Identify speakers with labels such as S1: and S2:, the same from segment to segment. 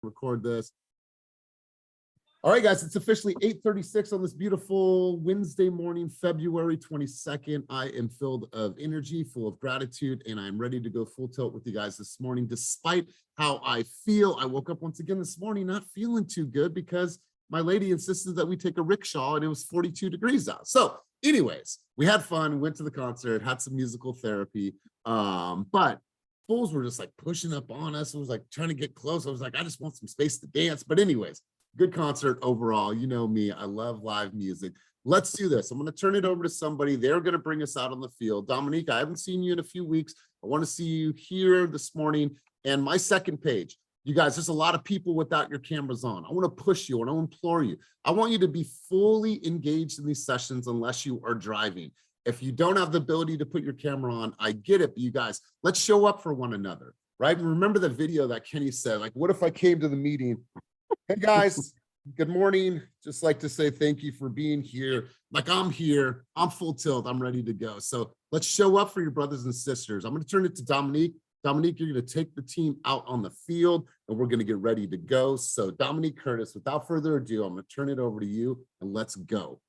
S1: record this. All right, guys, it's officially 8:36 on this beautiful Wednesday morning, February 22nd. I am filled of energy, full of gratitude, and I'm ready to go full tilt with you guys this morning. Despite how I feel, I woke up once again this morning not feeling too good because my lady insisted that we take a rickshaw and it was 42 degrees out. So anyways, we had fun, went to the concert, had some musical therapy, but fools were just like pushing up on us. It was like trying to get close. I was like, I just want some space to dance. But anyways, good concert overall. You know me, I love live music. Let's do this. I'm going to turn it over to somebody. They're going to bring us out on the field. Dominique, I haven't seen you in a few weeks. I want to see you here this morning. And my second page, you guys, there's a lot of people without your cameras on. I want to push you and I want to implore you. I want you to be fully engaged in these sessions unless you are driving. If you don't have the ability to put your camera on, I get it, but you guys, let's show up for one another, right? And remember the video that Kenny said, like, what if I came to the meeting? Hey guys, good morning. Just like to say thank you for being here. Like, I'm here, I'm full tilt, I'm ready to go. So let's show up for your brothers and sisters. I'm going to turn it to Dominique. Dominique, you're going to take the team out on the field and we're going to get ready to go. So Dominique Curtis, without further ado, I'm going to turn it over to you and let's go.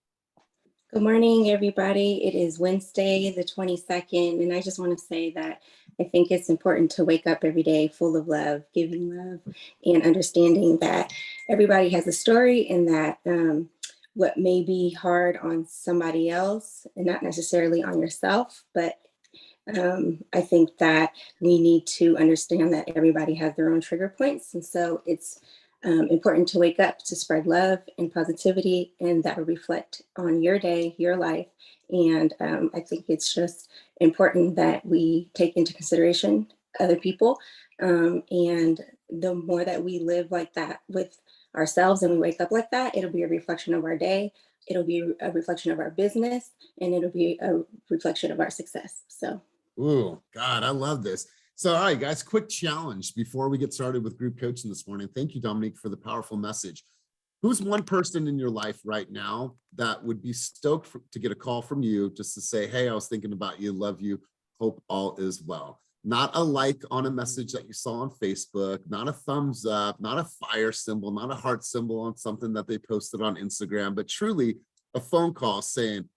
S2: Good morning, everybody. It is Wednesday, the 22nd, and I just want to say that I think it's important to wake up every day full of love, giving love, and understanding that everybody has a story and that what may be hard on somebody else and not necessarily on yourself, but I think that we need to understand that everybody has their own trigger points. And so it's important to wake up, to spread love and positivity, and that will reflect on your day, your life. And I think it's just important that we take into consideration other people. And the more that we live like that with ourselves and we wake up like that, it'll be a reflection of our day. It'll be a reflection of our business, and it'll be a reflection of our success. So.
S1: Ooh, God, I love this. So, all right, guys, quick challenge before we get started with group coaching this morning. Thank you, Dominique, for the powerful message. Who's one person in your life right now that would be stoked to get a call from you just to say, hey, I was thinking about you, love you, hope all is well. Not a like on a message that you saw on Facebook, not a thumbs up, not a fire symbol, not a heart symbol on something that they posted on Instagram, but truly a phone call saying,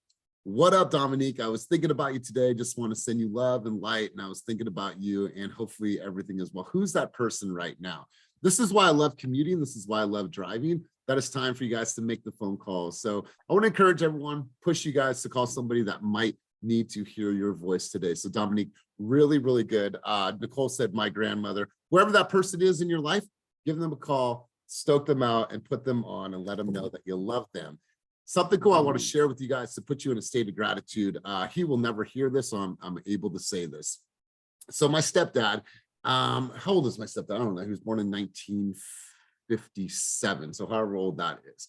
S1: what up, Dominique? I was thinking about you today. Just want to send you love and light. And I was thinking about you and hopefully everything is well. Who's that person right now? This is why I love commuting. This is why I love driving. That it's time for you guys to make the phone calls. So I want to encourage everyone, push you guys to call somebody that might need to hear your voice today. So Dominique, really, really good. Nicole said, my grandmother, whoever that person is in your life, give them a call, stoke them out and put them on and let them know that you love them. Something cool I want to share with you guys to put you in a state of gratitude. He will never hear this, so I'm able to say this. So my stepdad, how old is my stepdad? I don't know. He was born in 1957, so however old that is.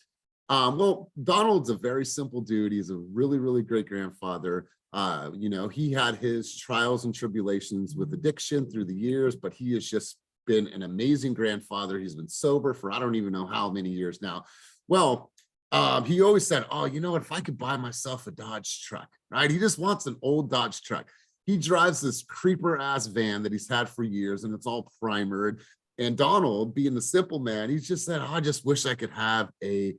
S1: Well, Donald's a very simple dude. He's a really, really great grandfather. You know, he had his trials and tribulations with addiction through the years, but he has just been an amazing grandfather. He's been sober for I don't even know how many years now. Well, he always said, oh, you know what, if I could buy myself a Dodge truck, right? He just wants an old Dodge truck. He drives this creeper ass van that he's had for years and it's all primered. And Donald, being the simple man, he just said, oh, I just wish I could have a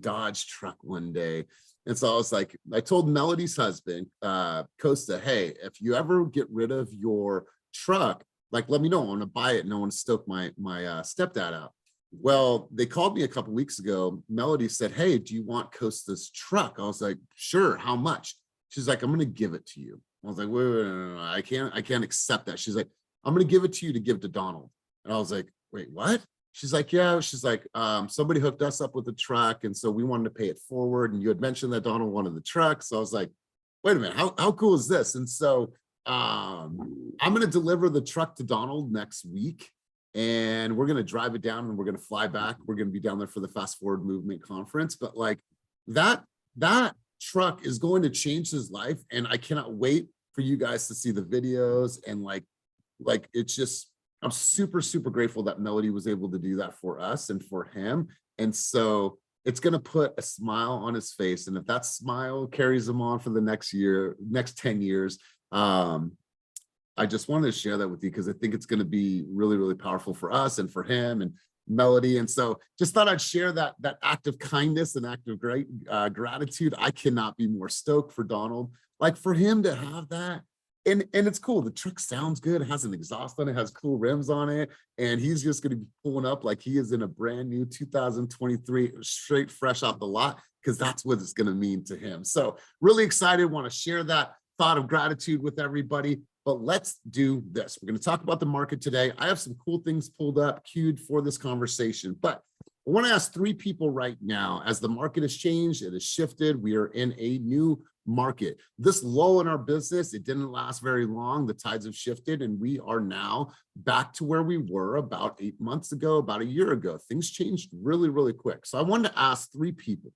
S1: Dodge truck one day. And so I was like, I told Melody's husband, Costa, hey, if you ever get rid of your truck, like, let me know. I want to buy it and I want to stoke my stepdad out. Well, they called me a couple weeks ago. Melody said, hey, do you want Costa's truck? I was like, sure, how much? She's like, I'm going to give it to you. I was like, wait, I can't accept that. She's like, I'm going to give it to you to give to Donald. And I was like, wait, what? She's like, yeah. She's like, somebody hooked us up with a truck. And so we wanted to pay it forward. And you had mentioned that Donald wanted the truck. So I was like, wait a minute, how cool is this? And so I'm going to deliver the truck to Donald next week. And we're going to drive it down and we're going to fly back. We're going to be down there for the Fast Forward Movement Conference. But like that truck is going to change his life. And I cannot wait for you guys to see the videos. And like it's just, I'm super, super grateful that Melody was able to do that for us and for him. And so it's going to put a smile on his face. And if that smile carries him on for the next 10 years, I just wanted to share that with you because I think it's going to be really, really powerful for us and for him. And Melody. And so just thought I'd share that act of kindness and act of great gratitude. I cannot be more stoked for Donald. Like for him to have that. And it's cool. The truck sounds good. It has an exhaust on it, has cool rims on it. And he's just going to be pulling up like he is in a brand new 2023, straight fresh off the lot, because that's what it's going to mean to him. So really excited. Want to share that thought of gratitude with everybody. But let's do this. We're going to talk about the market today. I have some cool things pulled up, queued for this conversation. But I want to ask three people right now, as the market has changed, it has shifted. We are in a new market. This lull in our business, it didn't last very long. The tides have shifted and we are now back to where we were about 8 months ago, about a year ago. Things changed really, really quick. So I wanted to ask three people,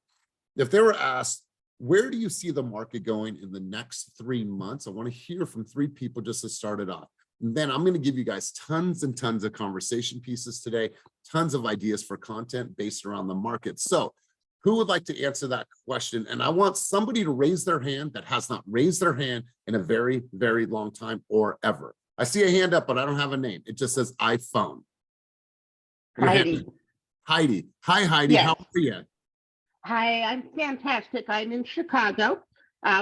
S1: if they were asked, where do you see the market going in the next 3 months? I want to hear from three people just to start it off. And then I'm going to give you guys tons and tons of conversation pieces today, tons of ideas for content based around the market. So who would like to answer that question? And I want somebody to raise their hand that has not raised their hand in a very, very long time or ever. I see a hand up, but I don't have a name. It just says iPhone.
S3: Heidi.
S1: Heidi. Hi, Heidi.
S3: Yes.
S1: How are you?
S3: Hi, I'm fantastic. I'm in Chicago,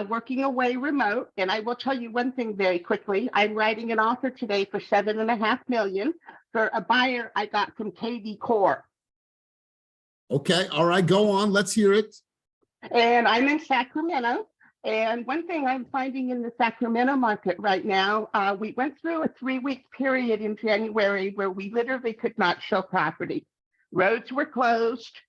S3: working away remote. And I will tell you one thing very quickly. I'm writing an offer today for $7.5 million for a buyer I got from KV Core.
S1: Okay. All right. Go on. Let's hear it.
S3: And I'm in Sacramento. And one thing I'm finding in the Sacramento market right now, we went through a 3-week period in January where we literally could not show property. Roads were closed.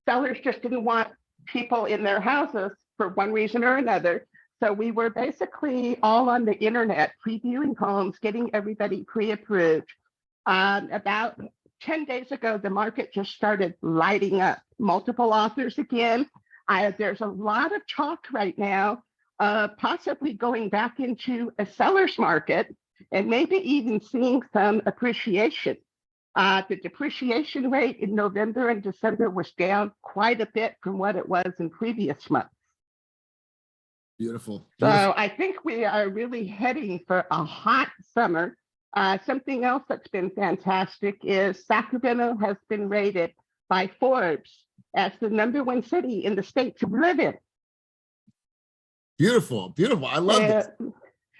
S3: Sellers just didn't want people in their houses for one reason or another. So we were basically all on the internet, previewing homes, getting everybody pre-approved. About 10 days ago, the market just started lighting up. Multiple offers again. There's a lot of talk right now, possibly going back into a seller's market and maybe even seeing some appreciation. The depreciation rate in November and December was down quite a bit from what it was in previous months.
S1: Beautiful.
S3: So I think we are really heading for a hot summer. Something else that's been fantastic is Sacramento has been rated by Forbes as the #1 city in the state to live in.
S1: Beautiful. Beautiful. I love this.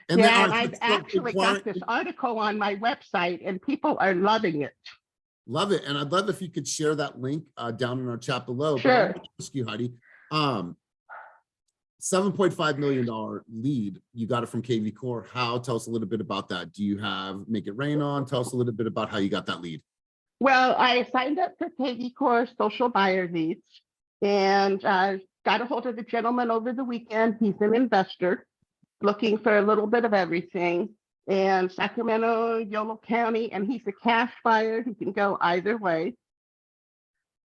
S3: And I've actually got this article on my website and people are loving it.
S1: Love it. And I'd love if you could share that link down in our chat below.
S3: Sure.
S1: But ask you, Heidi, $7.5 million lead. You got it from KV Core. How? Tell us a little bit about that. Do you have Make It Rain on? Tell us a little bit about how you got that lead.
S3: Well, I signed up for KV Core social buyer leads and got a hold of the gentleman over the weekend. He's an investor looking for a little bit of everything, and Sacramento, Yolo County, and he's a cash buyer. He can go either way.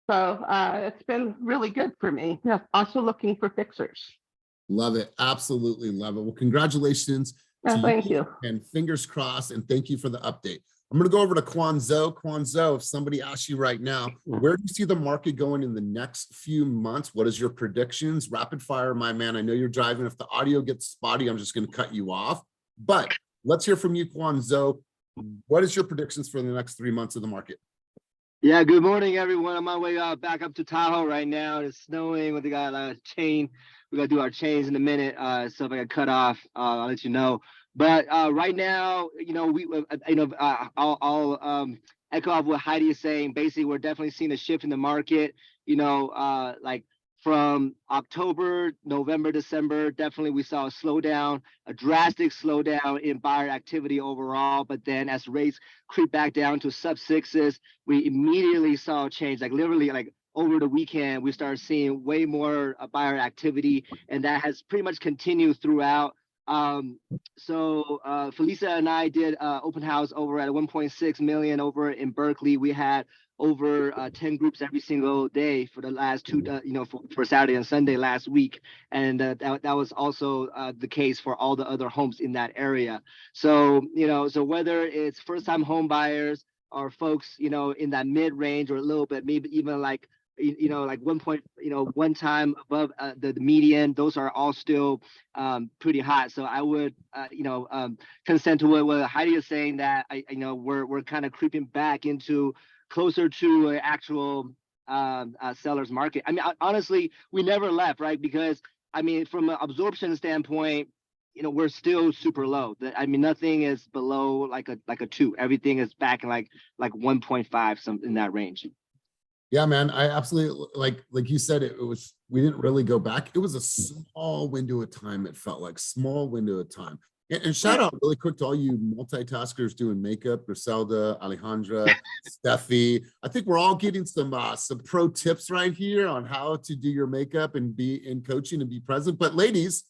S3: So it's been really good for me. Yeah, also looking for fixers.
S1: Love it. Absolutely love it. Well, congratulations.
S3: Thank you.
S1: And fingers crossed. And thank you for the update. I'm going to go over to Kwanzo. Kwanzo, if somebody asks you right now, where do you see the market going in the next few months? What is your predictions? Rapid fire, my man. I know you're driving. If the audio gets spotty, I'm just going to cut you off. But let's hear from you, Kwanzo. What is your predictions for the next 3 months of the market?
S4: Yeah, good morning, everyone. On my way back up to Tahoe right now. It's snowing. We got a chain. We got to do our chains in a minute. So if I get cut off, I'll let you know. But right now, I'll echo off what Heidi is saying. Basically, we're definitely seeing a shift in the market. Like from October, November, December, definitely we saw a slowdown, a drastic slowdown in buyer activity overall. But then as rates creep back down to sub-6s, we immediately saw a change. Like literally, like over the weekend, we started seeing way more buyer activity, and that has pretty much continued throughout. So Felisa and I did open house over at 1.6 million over in Berkeley. We had over 10 groups every single day for the last two, for Saturday and Sunday last week. And that was also the case for all the other homes in that area. So, so whether it's first time home buyers or folks, in that mid range or a little bit, maybe even like, like 1 time above the median, those are all still pretty hot. So I would, consent to what Heidi is saying, that we're kind of creeping back into closer to an actual seller's market. I mean, honestly, we never left, right? Because I mean, from an absorption standpoint, you know, we're still super low. I mean, nothing is below like a 2. Everything is back in like 1.5, something in that range.
S1: Yeah, man, I absolutely like you said, it was, we didn't really go back. It was a small window of time. It felt like small window of time. And shout out really quick to all you multitaskers doing makeup, Griselda, Alejandra, Steffi. I think we're all getting some pro tips right here on how to do your makeup and be in coaching and be present. But ladies,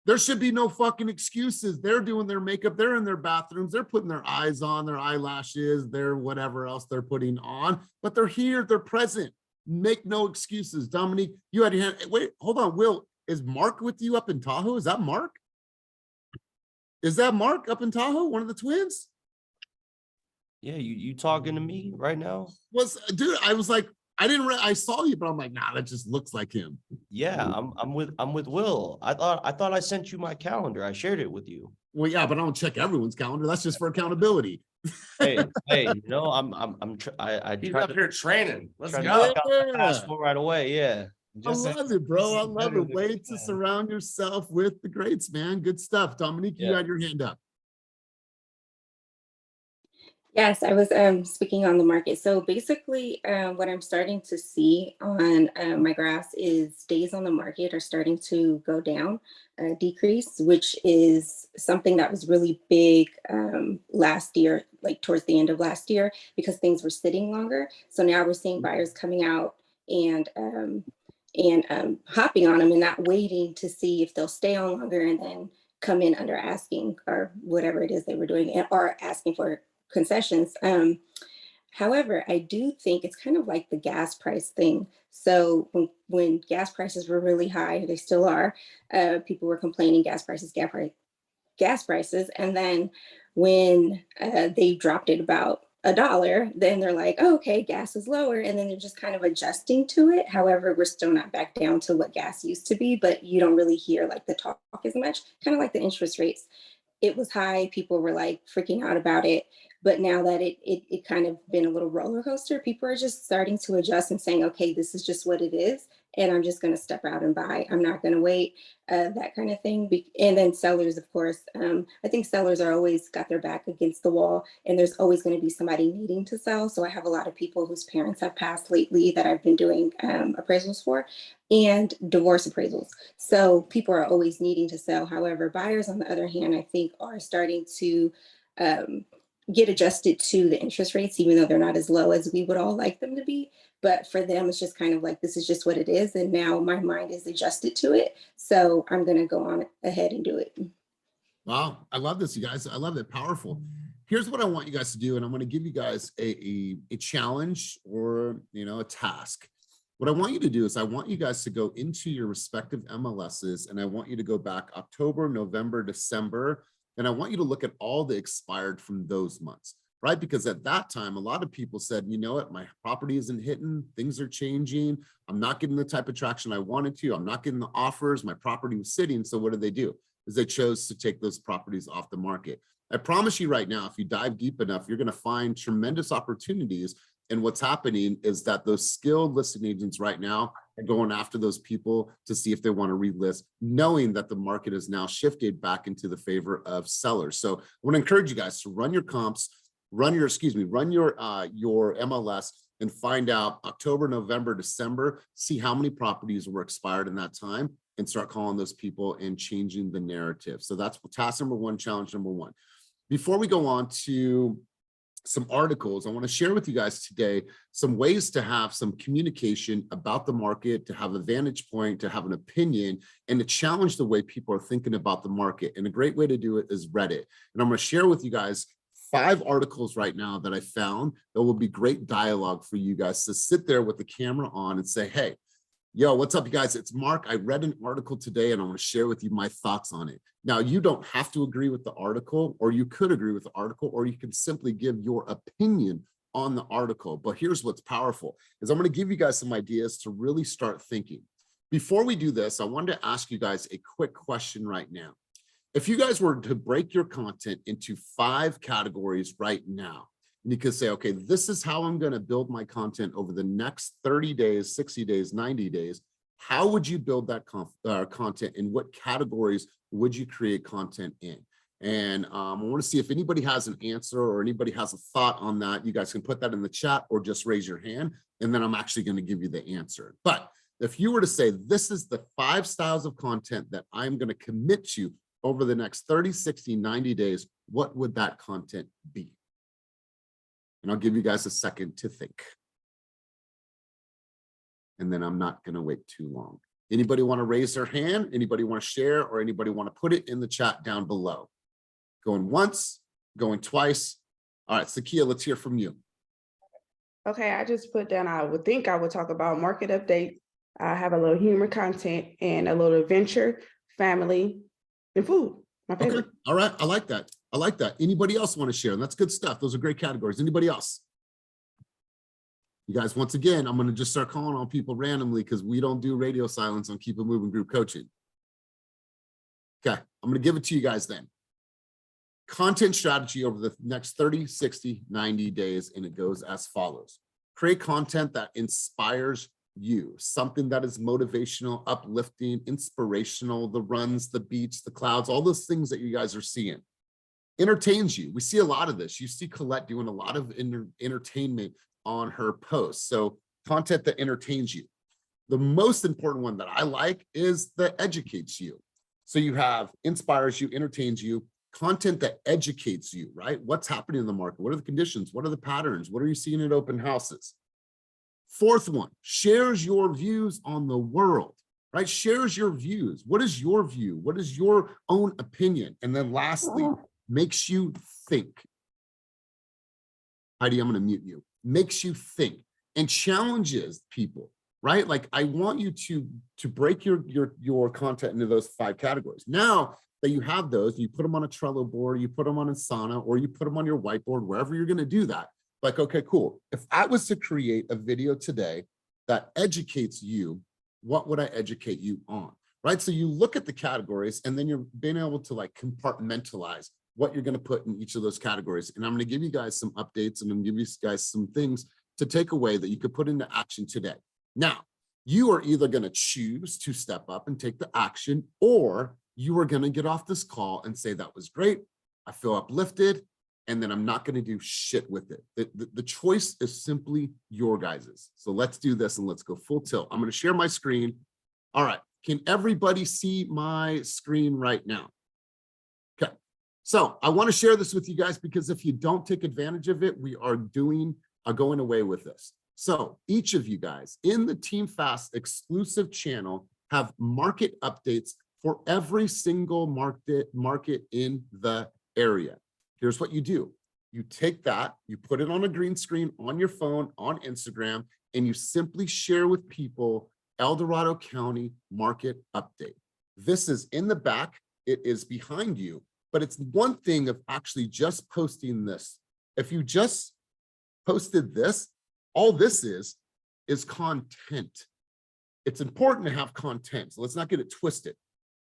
S1: there should be no fucking excuses. They're doing their makeup. They're in their bathrooms. They're putting their eyes on, their eyelashes, their whatever else they're putting on, but they're here. They're present. Make no excuses. Dominique, you had your hand. Wait, hold on. Will, is Mark with you up in Tahoe? Is that Mark? Is that Mark up in Tahoe? One of the twins?
S5: Yeah, you talking to me right now?
S1: Dude, I was like, I saw you, but I'm like, nah, that just looks like him.
S5: Yeah, I'm with Will. I thought I sent you my calendar. I shared it with you.
S1: Well, yeah, but I don't check everyone's calendar. That's just for accountability.
S5: Hey, you know, I
S6: He's
S5: tried
S6: up here training. Let's
S5: to
S6: go.
S5: knock out the
S1: Yeah.
S5: passport right away. Yeah.
S1: I love it, bro. I love it. Way to surround yourself with the greats, man. Good stuff. Dominique, you
S5: Yeah.
S1: had your hand up.
S2: Yes, I was speaking on the market. So basically, what I'm starting to see on my graphs is days on the market are starting to go down, decrease, which is something that was really big last year, like towards the end of last year, because things were sitting longer. So now we're seeing buyers coming out and hopping on them and not waiting to see if they'll stay on longer and then come in under asking or whatever it is they were doing, or asking for concessions. However, I do think it's kind of like the gas price thing. So when gas prices were really high, they still are, people were complaining gas prices. And then when they dropped it about $1, then they're like, oh, okay, gas is lower. And then they're just kind of adjusting to it. However, we're still not back down to what gas used to be, but you don't really hear like the talk as much, kind of like the interest rates. It was high. People were like freaking out about it. But now that it kind of been a little roller coaster, people are just starting to adjust and saying, okay, this is just what it is. And I'm just going to step out and buy. I'm not going to wait, that kind of thing. And then sellers, of course, I think sellers are always got their back against the wall, and there's always going to be somebody needing to sell. So I have a lot of people whose parents have passed lately that I've been doing appraisals for, and divorce appraisals. So people are always needing to sell. However, buyers, on the other hand, I think are starting to get adjusted to the interest rates, even though they're not as low as we would all like them to be. But for them, it's just kind of like, this is just what it is. And now my mind is adjusted to it. So I'm going to go on ahead and do it.
S1: Wow, I love this, you guys. I love it. Powerful. Here's what I want you guys to do, and I'm going to give you guys a challenge, or a task. What I want you to do is I want you guys to go into your respective MLSs, and I want you to go back October, November, December, and I want you to look at all the expired from those months, right? Because at that time, a lot of people said, you know what, my property isn't hitting, things are changing, I'm not getting the type of traction I wanted to, I'm not getting the offers, my property was sitting. So what did they do? Is they chose to take those properties off the market. I promise you right now, if you dive deep enough, you're going to find tremendous opportunities. And what's happening is that those skilled listing agents right now are going after those people to see if they want to relist, knowing that the market has now shifted back into the favor of sellers. So I want to encourage you guys to run your comps, run your MLS, and find out October, November, December, see how many properties were expired in that time, and start calling those people and changing the narrative. So that's task number one, challenge number one. Before we go on to some articles, I want to share with you guys today some ways to have some communication about the market, to have a vantage point, to have an opinion, and to challenge the way people are thinking about the market. And a great way to do it is Reddit. And I'm going to share with you guys 5 articles right now that I found that will be great dialogue for you guys to sit there with the camera on and say, hey, yo, what's up, you guys? It's Mark. I read an article today and I want to share with you my thoughts on it. Now, you don't have to agree with the article, or you could agree with the article, or you can simply give your opinion on the article. But here's what's powerful is I'm going to give you guys some ideas to really start thinking. Before we do this, I wanted to ask you guys a quick question right now. If you guys were to break your content into 5 categories right now, And you could say, okay, this is how I'm going to build my content over the next 30 days, 60 days, 90 days. How would you build that content? And what categories would you create content in? And I want to see if anybody has an answer or anybody has a thought on that. You guys can put that in the chat or just raise your hand, and then I'm actually going to give you the answer. But if you were to say, this is the 5 styles of content that I'm going to commit to over the next 30, 60, 90 days, what would that content be? And I'll give you guys a second to think. And then I'm not going to wait too long. Anybody want to raise their hand? Anybody want to share, or anybody want to put it in the chat down below? Going once, going twice. All right, Sakia, let's hear from you.
S6: Okay, I just put down, I would think I would talk about market update. I have a little humor content and a little adventure, family, and food. My favorite.
S1: Okay, all right, I like that. I like that. Anybody else want to share? That's good stuff. Those are great categories. Anybody else? You guys, once again, I'm going to just start calling on people randomly because we don't do radio silence on Keep It Moving group coaching. Okay, I'm going to give it to you guys then. Content strategy over the next 30, 60, 90 days, and it goes as follows. Create content that inspires you, something that is motivational, uplifting, inspirational, the runs, the beats, the clouds, all those things that you guys are seeing. Entertains you. We see a lot of this. You see Colette doing a lot of entertainment on her posts. So content that entertains you. The most important one that I like is that educates you. So you have inspires you, entertains you, content that educates you, right? What's happening in the market? What are the conditions? What are the patterns? What are you seeing at open houses? Fourth one, shares your views on the world, right? Shares your views. What is your view? What is your own opinion? And then lastly, makes you think. Heidi, I'm going to mute you. Makes you think and challenges people, right? Like I want you to break your content into those 5 categories. Now that you have those, you put them on a Trello board, you put them on Asana, or you put them on your whiteboard, wherever you're going to do that. Like, okay, cool. If I was to create a video today that educates you, what would I educate you on, right? So you look at the categories and then you're being able to like compartmentalize what you're going to put in each of those categories. And I'm going to give you guys some updates and I'm going to give you guys some things to take away that you could put into action today. Now, you are either going to choose to step up and take the action, or you are going to get off this call and say, that was great. I feel uplifted. And then I'm not going to do shit with it. The choice is simply your guys's. So let's do this and let's go full tilt. I'm going to share my screen. All right. Can everybody see my screen right now? Okay. So I want to share this with you guys because if you don't take advantage of it, we are going away with this. So each of you guys in the Team Fast exclusive channel have market updates for every single market in the area. Here's what you do. You take that, you put it on a green screen on your phone, on Instagram, and you simply share with people El Dorado County market update. This is in the back, it is behind you, but it's one thing of actually just posting this. If you just posted this, all this is content. It's important to have content, so let's not get it twisted,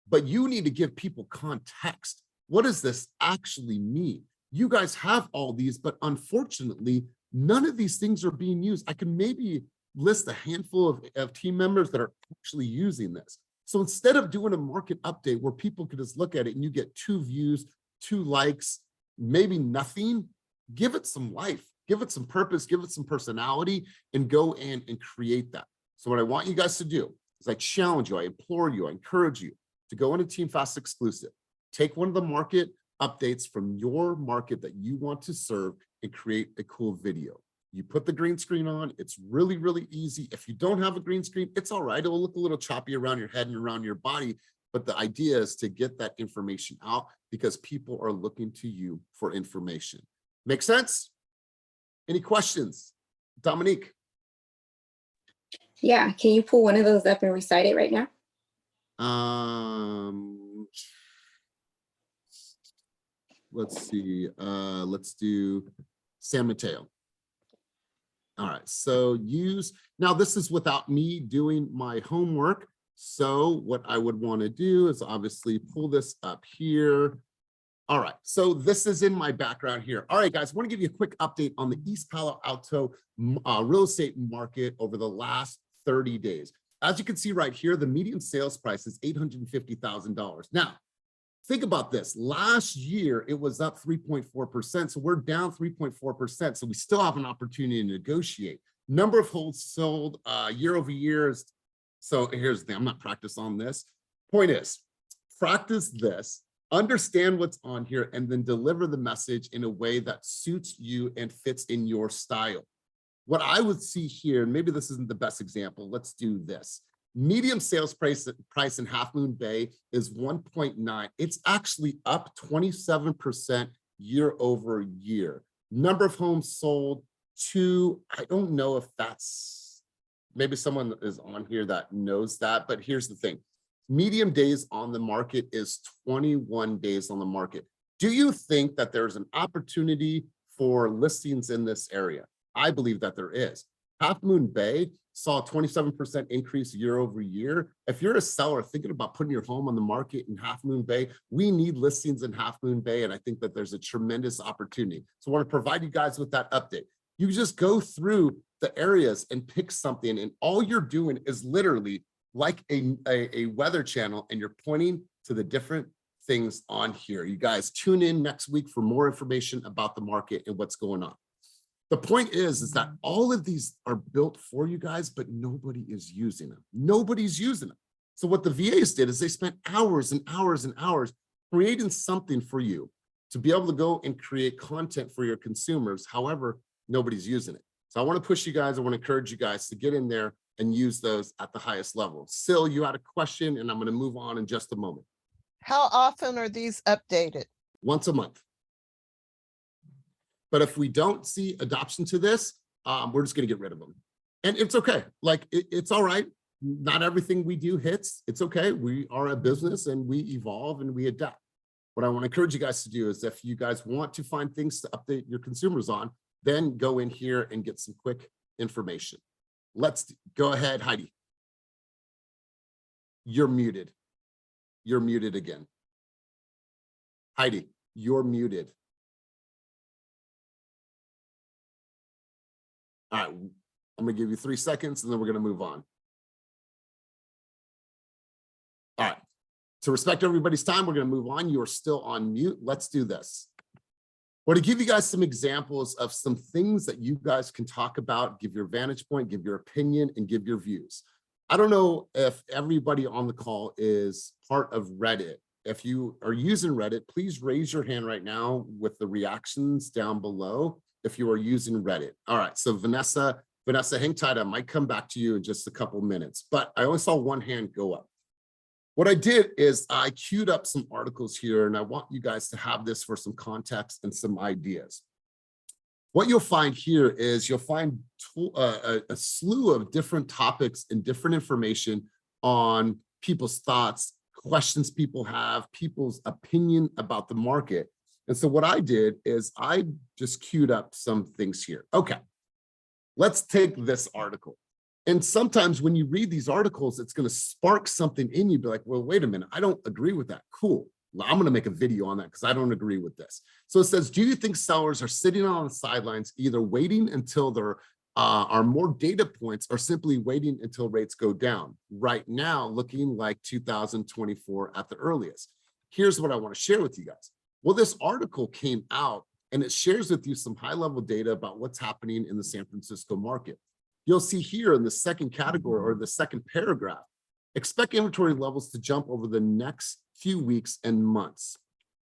S1: but you need to give people context. What does this actually mean? You guys have all these, but unfortunately, none of these things are being used. I can maybe list a handful of team members that are actually using this. So instead of doing a market update where people could just look at it and you get 2 views, 2 likes, maybe nothing, give it some life, give it some purpose, give it some personality, and go in and create that. So what I want you guys to do is I challenge you, I implore you, I encourage you to go into Team Fast exclusive. Take one of the market updates from your market that you want to serve and create a cool video. You put the green screen on, it's really, really easy. If you don't have a green screen, it's all right. It will look a little choppy around your head and around your body, but the idea is to get that information out because people are looking to you for information. Make sense? Any questions? Dominique?
S2: Yeah, can you pull one of those up and recite it right now?
S1: Let's see. Let's do San Mateo. All right, so now this is without me doing my homework. So what I would want to do is obviously pull this up here. All right, so this is in my background here. All right, guys, I want to give you a quick update on the East Palo Alto real estate market over the last 30 days. As you can see right here, the median sales price is $850,000. Now, think about this. Last year, it was up 3.4%. So we're down 3.4%. So we still have an opportunity to negotiate. Number of homes sold year over year. So here's the thing. I'm not practiced on this. Point is, practice this, understand what's on here, and then deliver the message in a way that suits you and fits in your style. What I would see here, and maybe this isn't the best example, let's do this. Medium sales price in Half Moon Bay is 1.9. It's actually up 27% year over year. Number of homes sold, 2. I don't know if that's, maybe someone is on here that knows that, but here's the thing. Medium days on the market is 21 days on the market. Do you think that there's an opportunity for listings in this area? I believe that there is. Half Moon Bay saw a 27% increase year over year. If you're a seller thinking about putting your home on the market in Half Moon Bay, we need listings in Half Moon Bay, and I think that there's a tremendous opportunity. So I want to provide you guys with that update. You just go through the areas and pick something, and all you're doing is literally like a weather channel, and you're pointing to the different things on here. You guys tune in next week for more information about the market and what's going on. The point is that all of these are built for you guys, but nobody is using them. Nobody's using them. So what the VAs did is they spent hours and hours and hours creating something for you to be able to go and create content for your consumers. However, nobody's using it. So I want to push you guys. I want to encourage you guys to get in there and use those at the highest level. Sil, you had a question, and I'm going to move on in just a moment.
S7: How often are these updated?
S1: Once a month. But if we don't see adoption to this, we're just going to get rid of them. And it's okay. Like, it's all right. Not everything we do hits. It's okay. We are a business, and we evolve and we adapt. What I want to encourage you guys to do is, if you guys want to find things to update your consumers on, then go in here and get some quick information. Let's go ahead, Heidi. You're muted. You're muted again. Heidi, you're muted. All right, I'm gonna give you 3 seconds, and then we're gonna move on. All right, to respect everybody's time, we're gonna move on. You are still on mute. Let's do this. Well, to give you guys some examples of some things that you guys can talk about, give your vantage point, give your opinion, and give your views. I don't know if everybody on the call is part of Reddit. If you are using Reddit, please raise your hand right now with the reactions down below if you are using Reddit. All right, so Vanessa, hang tight. I might come back to you in just a couple minutes, but I only saw one hand go up. What I did is I queued up some articles here, and I want you guys to have this for some context and some ideas. What you'll find here is you'll find a slew of different topics and different information on people's thoughts, questions people have, people's opinion about the market. And so what I did is I just queued up some things here. Okay, let's take this article. And sometimes when you read these articles, it's going to spark something in you. Be like, well, wait a minute, I don't agree with that. Cool. Well, I'm going to make a video on that because I don't agree with this. So it says, do you think sellers are sitting on the sidelines, either waiting until there are more data points or simply waiting until rates go down? Right now, looking like 2024 at the earliest. Here's what I want to share with you guys. Well, this article came out and it shares with you some high-level data about what's happening in the San Francisco market. You'll see here in the second category or the second paragraph, expect inventory levels to jump over the next few weeks and months.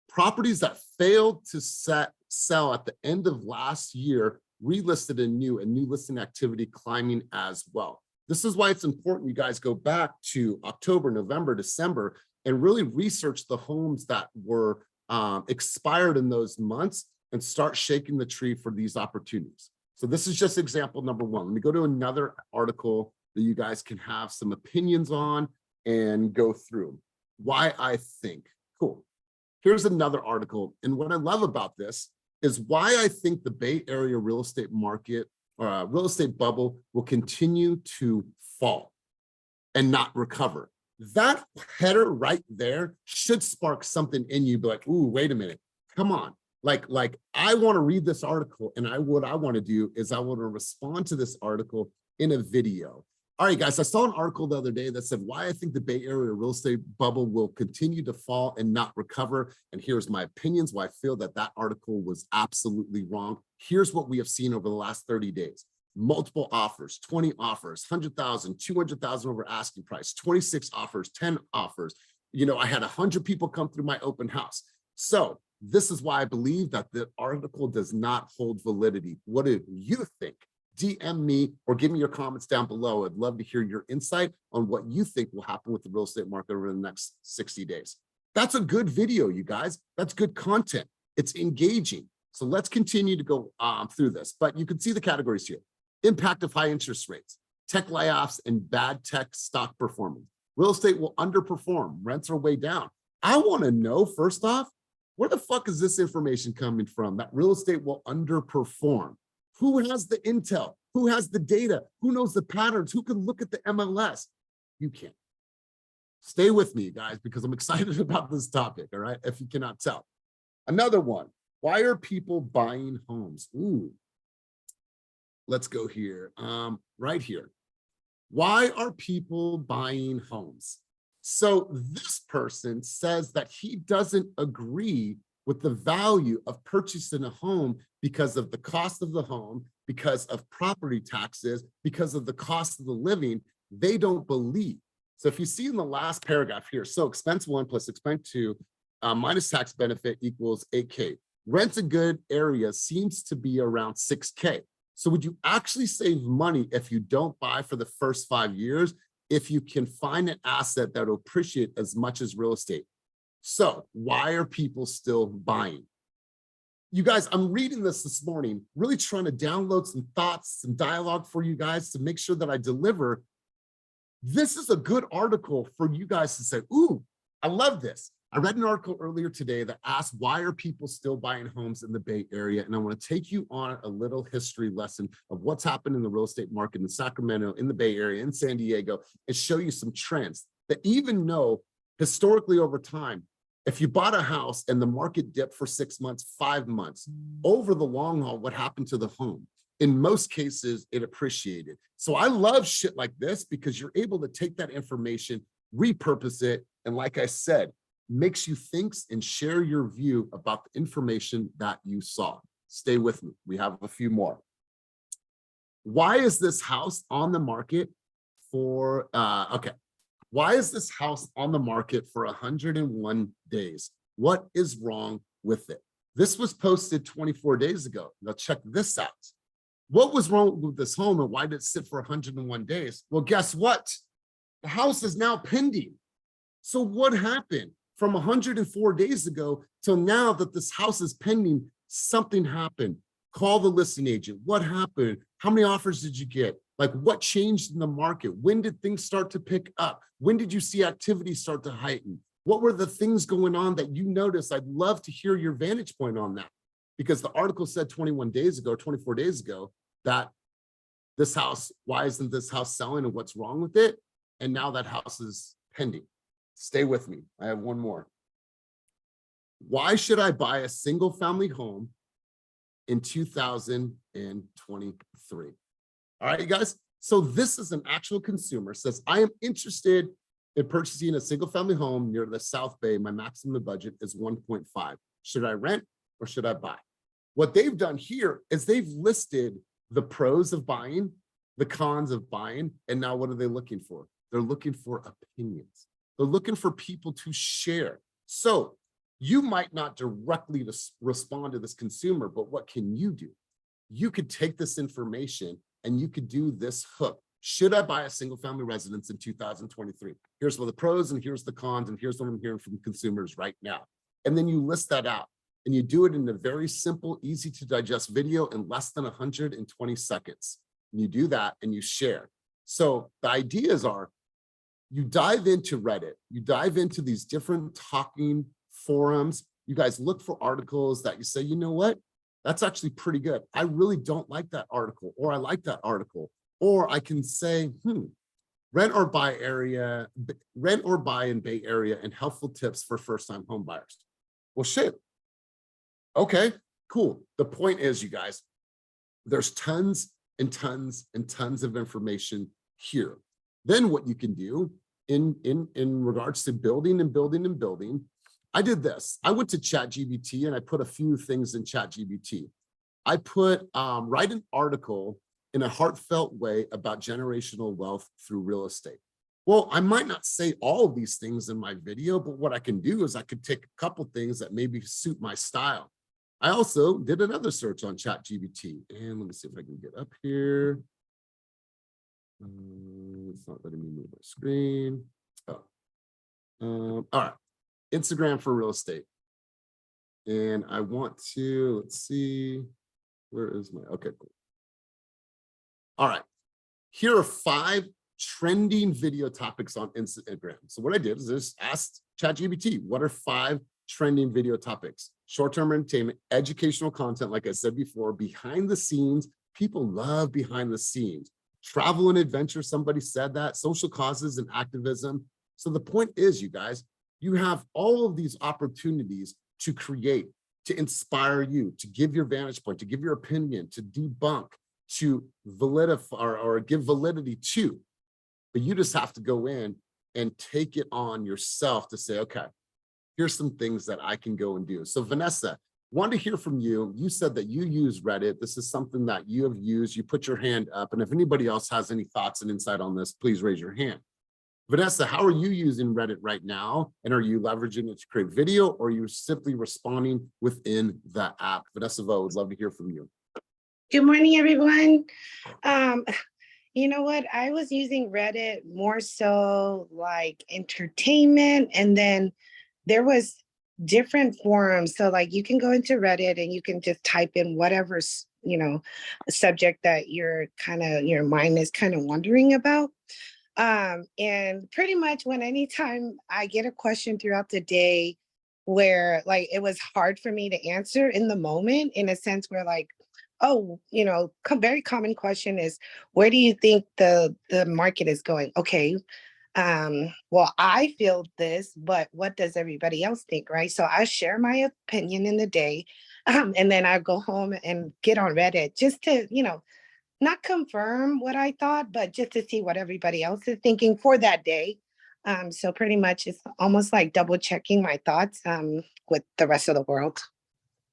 S1: Properties that failed to sell at the end of last year relisted and new listing activity climbing as well. This is why it's important you guys go back to October, November, December, and really research the homes that were expired in those months and start shaking the tree for these opportunities. So this is just example number one. Let me go to another article that you guys can have some opinions on and go through why I think. Cool. Here's another article. And what I love about this is why I think the Bay Area real estate market or real estate bubble will continue to fall and not recover. That header right there should spark something in you, be like, ooh, wait a minute, come on. Like I want to read this article, and what I want to do is I want to respond to this article in a video. All right, guys, I saw an article the other day that said why I think the Bay Area real estate bubble will continue to fall and not recover. And here's my opinions why I feel that article was absolutely wrong. Here's what we have seen over the last 30 days. Multiple offers, 20 offers, 100,000, 200,000 over asking price, 26 offers, 10 offers. You know, I had 100 people come through my open house. So this is why I believe that the article does not hold validity. What do you think? DM me or give me your comments down below. I'd love to hear your insight on what you think will happen with the real estate market over the next 60 days. That's a good video, you guys. That's good content. It's engaging. So let's continue to go through this, but you can see the categories here. Impact of high interest rates, tech layoffs, and bad tech stock performance. Real estate will underperform. Rents are way down. I want to know, first off, where the fuck is this information coming from that real estate will underperform? Who has the intel? Who has the data? Who knows the patterns? Who can look at the MLS? You can't. Stay with me, guys, because I'm excited about this topic, all right? If you cannot tell. Another one, why are people buying homes? Ooh, let's go here, right here. Why are people buying homes? So this person says that he doesn't agree with the value of purchasing a home because of the cost of the home, because of property taxes, because of the cost of the living. They don't believe. So if you see in the last paragraph here, so expense 1 plus expense 2 minus tax benefit equals 8K. Rents in good areas seems to be around 6K. So would you actually save money if you don't buy for the first 5 years, if you can find an asset that will appreciate as much as real estate? So why are people still buying? You guys, I'm reading this morning, really trying to download some thoughts, some dialogue for you guys to make sure that I deliver. This is a good article for you guys to say, ooh, I love this. I read an article earlier today that asked, why are people still buying homes in the Bay Area? And I want to take you on a little history lesson of what's happened in the real estate market in Sacramento, in the Bay Area, in San Diego, and show you some trends that even know historically over time, if you bought a house and the market dipped for 6 months, 5 months, over the long haul, what happened to the home? In most cases, it appreciated. So I love shit like this because you're able to take that information, repurpose it, and like I said, makes you think and share your view about the information that you saw. Stay with me. We have a few more. Why is this house on the market for, why is this house on the market for 101 days? What is wrong with it? This was posted 24 days ago. Now check this out. What was wrong with this home and why did it sit for 101 days? Well, guess what? The house is now pending. So what happened from 104 days ago till now that this house is pending? Something happened. Call the listing agent. What happened? How many offers did you get? Like what changed in the market? When did things start to pick up? When did you see activity start to heighten? What were the things going on that you noticed? I'd love to hear your vantage point on that, because the article said 21 days ago, 24 days ago, that this house, why isn't this house selling and what's wrong with it? And now that house is pending. Stay with me. I have one more. Why should I buy a single family home in 2023? All right, you guys. So this is an actual consumer says, I am interested in purchasing a single family home near the South Bay. My maximum budget is 1.5. Should I rent or should I buy? What they've done here is they've listed the pros of buying, the cons of buying, and now what are they looking for? They're looking for opinions. They're looking for people to share. So you might not directly respond to this consumer, but what can you do? You could take this information and you could do this hook. Should I buy a single family residence in 2023? Here's what the pros and here's the cons and here's what I'm hearing from consumers right now. And then you list that out and you do it in a very simple, easy to digest video in less than 120 seconds. And you do that and you share. So the ideas are, you dive into Reddit, you dive into these different talking forums, you guys look for articles that you say, you know what? That's actually pretty good. I really don't like that article, or I like that article. Or I can say, rent or buy in Bay Area and helpful tips for first-time home buyers. Well, shit. Okay, cool. The point is, you guys, there's tons and tons and tons of information here. Then what you can do in regards to building and building and building, I did this. I went to ChatGPT and I put a few things in ChatGPT. I put write an article in a heartfelt way about generational wealth through real estate. Well, I might not say all of these things in my video, but what I can do is I could take a couple things that maybe suit my style. I also did another search on ChatGPT, and let me see if I can get up here. It's not letting me move my screen. Oh, all right. Instagram for real estate. And I want to, let's see, where is my, okay, cool. All right. Here are 5 trending video topics on Instagram. So what I did is just asked ChatGPT, what are 5 trending video topics? Short-term entertainment, educational content, like I said before, behind the scenes. People love behind the scenes. Travel and adventure, somebody said that. Social causes and activism. So the point is, you guys, you have all of these opportunities to create, to inspire you, to give your vantage point, to give your opinion, to debunk, to validify or give validity to. But you just have to go in and take it on yourself to say, okay, here's some things that I can go and do. So Vanessa, wanted to hear from you. You said that you use Reddit. This is something that you have used. You put your hand up. And if anybody else has any thoughts and insight on this, please raise your hand. Vanessa, how are you using Reddit right now? And are you leveraging it to create video, or are you simply responding within the app? Vanessa Vo, would love to hear from you.
S8: Good morning, everyone. You know what? I was using Reddit more so like entertainment, and then there was different forums. So like you can go into Reddit and you can just type in whatever, subject that your mind is kind of wondering about. And pretty much anytime I get a question throughout the day where like it was hard for me to answer in the moment, in a sense where like, oh, very common question is, where do you think the market is going? Okay. Well, I feel this, but what does everybody else think, right? So I share my opinion in the day, and then I go home and get on Reddit just to, not confirm what I thought, but just to see what everybody else is thinking for that day. So pretty much it's almost like double checking my thoughts with the rest of the world.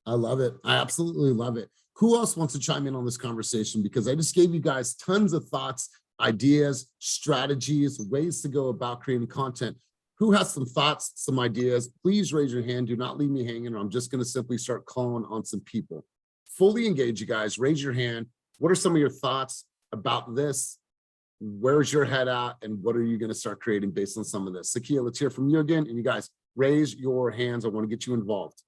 S1: I love it. I absolutely love it. Who else wants to chime in on this conversation? Because I just gave you guys tons of thoughts, ideas, strategies, ways to go about creating content. Who has some thoughts, some ideas? Please raise your hand. Do not leave me hanging, or I'm just going to simply start calling on some people. Fully engage, you guys. Raise your hand. What are some of your thoughts about this? Where's your head at? And what are you going to start creating based on some of this? Sakia, let's hear from you again. And you guys, raise your hands. I want to get you involved.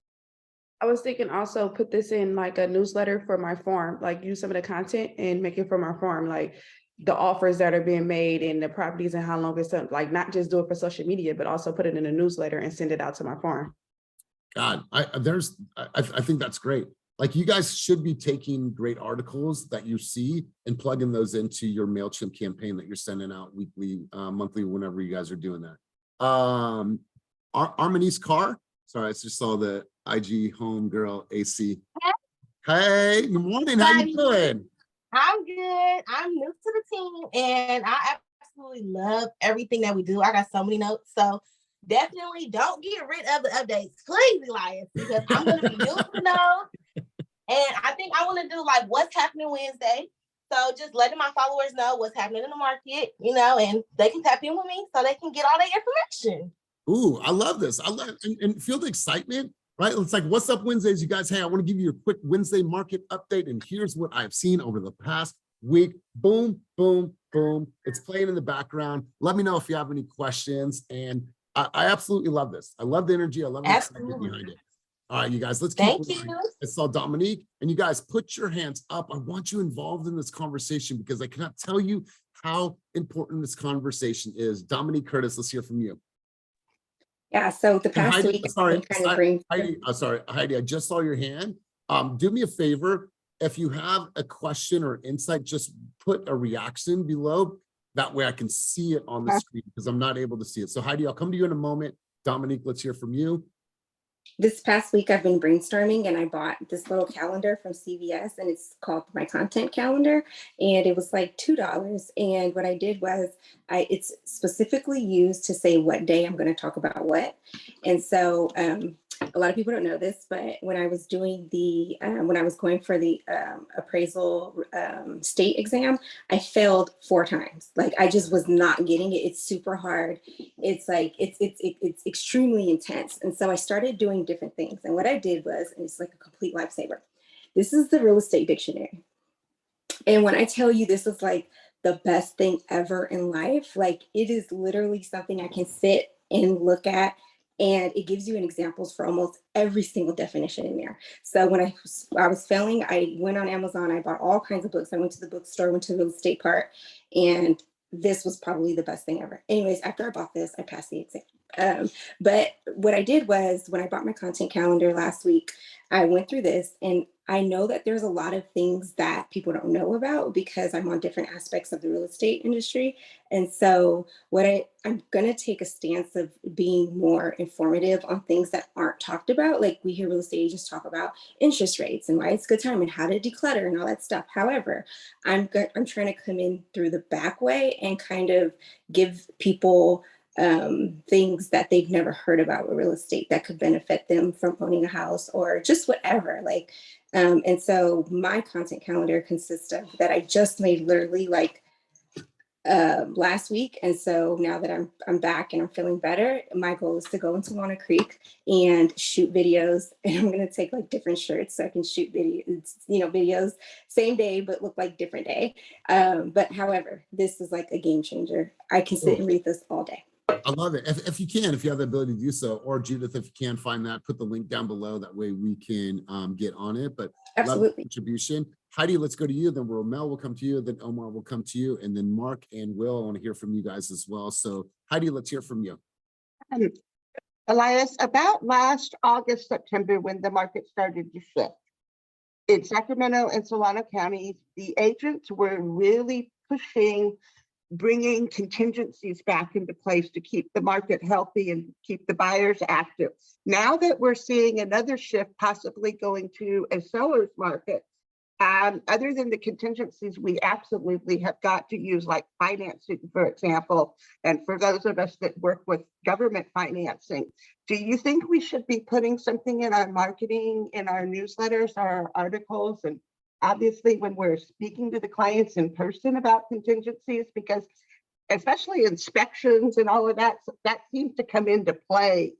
S6: I was thinking also put this in like a newsletter for my farm, like use some of the content and make it for my farm, like the offers that are being made and the properties and how long it's like not just do it for social media, but also put it in a newsletter and send it out to my farm.
S1: God, I think that's great. Like you guys should be taking great articles that you see and plugging those into your MailChimp campaign that you're sending out weekly, monthly, whenever you guys are doing that. Armani's Car. Sorry, I just saw the IG home girl AC. Hey, good morning. How you doing?
S9: I'm good. I'm new to the team and I absolutely love everything that we do. I got so many notes. So definitely don't get rid of the updates, please, Elias, because I'm going to be using those. And I think I want to do like what's happening Wednesday. So just letting my followers know what's happening in the market, and they can tap in with me so they can get all their information.
S1: Ooh, I love this. I love and feel the excitement, right? It's like, what's up Wednesdays, you guys? Hey, I want to give you a quick Wednesday market update. And here's what I've seen over the past week. Boom, boom, boom. It's playing in the background. Let me know if you have any questions. And I absolutely love this. I love the energy. I love the excitement behind it. All right, you guys, let's keep
S9: Thank
S1: going.
S9: you.
S1: I saw Dominique, and you guys put your hands up. I want you involved in this conversation because I cannot tell you how important this conversation is. Dominique Curtis, let's hear from you.
S2: Yeah, so the past
S1: Heidi,
S2: week,
S1: Heidi, I just saw your hand. Do me a favor. If you have a question or insight, just put a reaction below. That way I can see it on the screen because I'm not able to see it. So Heidi, I'll come to you in a moment. Dominique, let's hear from you.
S2: This past week, I've been brainstorming and I bought this little calendar from CVS and it's called my content calendar. And it was like $2. And what I did was it's specifically used to say what day I'm going to talk about what. And so a lot of people don't know this, but when I was doing when I was going for the appraisal state exam, I failed 4 times. Like I just was not getting it. It's super hard. It's like, it's extremely intense. And so I started doing different things. And what I did was, and it's like a complete lifesaver. This is the real estate dictionary. And when I tell you this is like the best thing ever in life, like it is literally something I can sit and look at, and it gives you an examples for almost every single definition in there. So when I was failing, I went on Amazon, I bought all kinds of books. I went to the bookstore, went to the real estate part, and this was probably the best thing ever. Anyways, after I bought this, I passed the exam. But what I did was when I bought my content calendar last week, I went through this and I know that there's a lot of things that people don't know about because I'm on different aspects of the real estate industry. And so I'm going to take a stance of being more informative on things that aren't talked about. Like we hear real estate agents talk about interest rates and why it's a good time and how to declutter and all that stuff. However, I'm trying to come in through the back way and kind of give people things that they've never heard about with real estate that could benefit them from owning a house or just whatever. Like, and so my content calendar consists of that I just made literally like last week. And so now that I'm back and I'm feeling better, my goal is to go into Walnut Creek and shoot videos. And I'm going to take like different shirts so I can shoot videos same day, but look like different day. But however, this is like a game changer. I can sit and read this all day.
S1: I love it. If you can, if you have the ability to do so, or Judith, if you can find that, put the link down below. That way we can get on it. But
S2: Absolutely.
S1: Contribution. Heidi, let's go to you. Then Romel will come to you. Then Omar will come to you. And then Mark and Will, I want to hear from you guys as well. So Heidi, let's hear from you.
S3: Elias, about last August, September, when the market started to shift in Sacramento and Solano counties, the agents were really pushing bringing contingencies back into place to keep the market healthy and keep the buyers active. Now that we're seeing another shift possibly going to a seller's market, other than the contingencies we absolutely have got to use, like financing, for example, and for those of us that work with government financing, do you think we should be putting something in our marketing, in our newsletters, our articles, and obviously when we're speaking to the clients in person about contingencies, because especially inspections and all of that, that seems to come into play.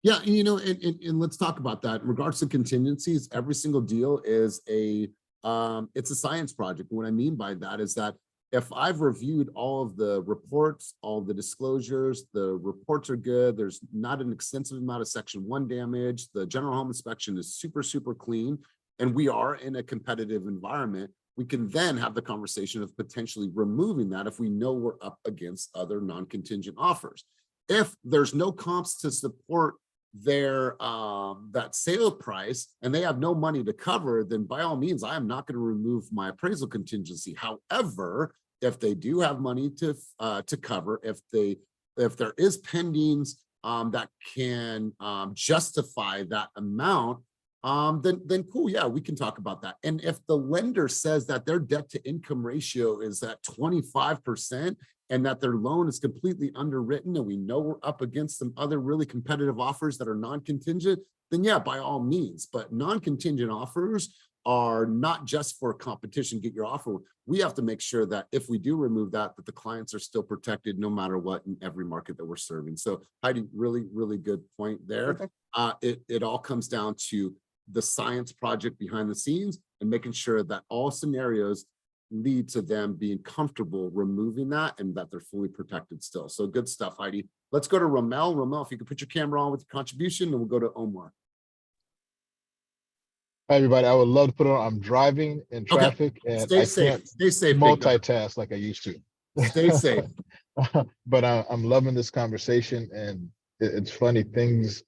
S1: Yeah, and let's talk about that. In regards to contingencies, every single deal is it's a science project. What I mean by that is that if I've reviewed all of the reports, all the disclosures, the reports are good, there's not an extensive amount of Section 1 damage, the general home inspection is super, super clean, and we are in a competitive environment, we can then have the conversation of potentially removing that if we know we're up against other non-contingent offers. If there's no comps to support their that sale price and they have no money to cover, then by all means, I am not going to remove my appraisal contingency. However, if they do have money to cover, if there is pendings that can justify that amount, then cool, yeah, we can talk about that. And if the lender says that their debt to income ratio is at 25% and that their loan is completely underwritten and we know we're up against some other really competitive offers that are non-contingent, then yeah, by all means. But non-contingent offers are not just for competition, get your offer. We have to make sure that if we do remove that, that the clients are still protected no matter what in every market that we're serving. So Heidi, really, really good point there. It all comes down to the science project behind the scenes and making sure that all scenarios lead to them being comfortable removing that and that they're fully protected still. So good stuff, Heidi. Let's go to Romel. Romel, if you could put your camera on with your contribution, and we'll go to Omar.
S10: Hi, everybody. I would love to put it on. I'm driving in traffic and
S1: Stay safe. Stay safe.
S10: Multitask like I used to.
S1: Stay safe.
S10: But I'm loving this conversation, and it's funny, things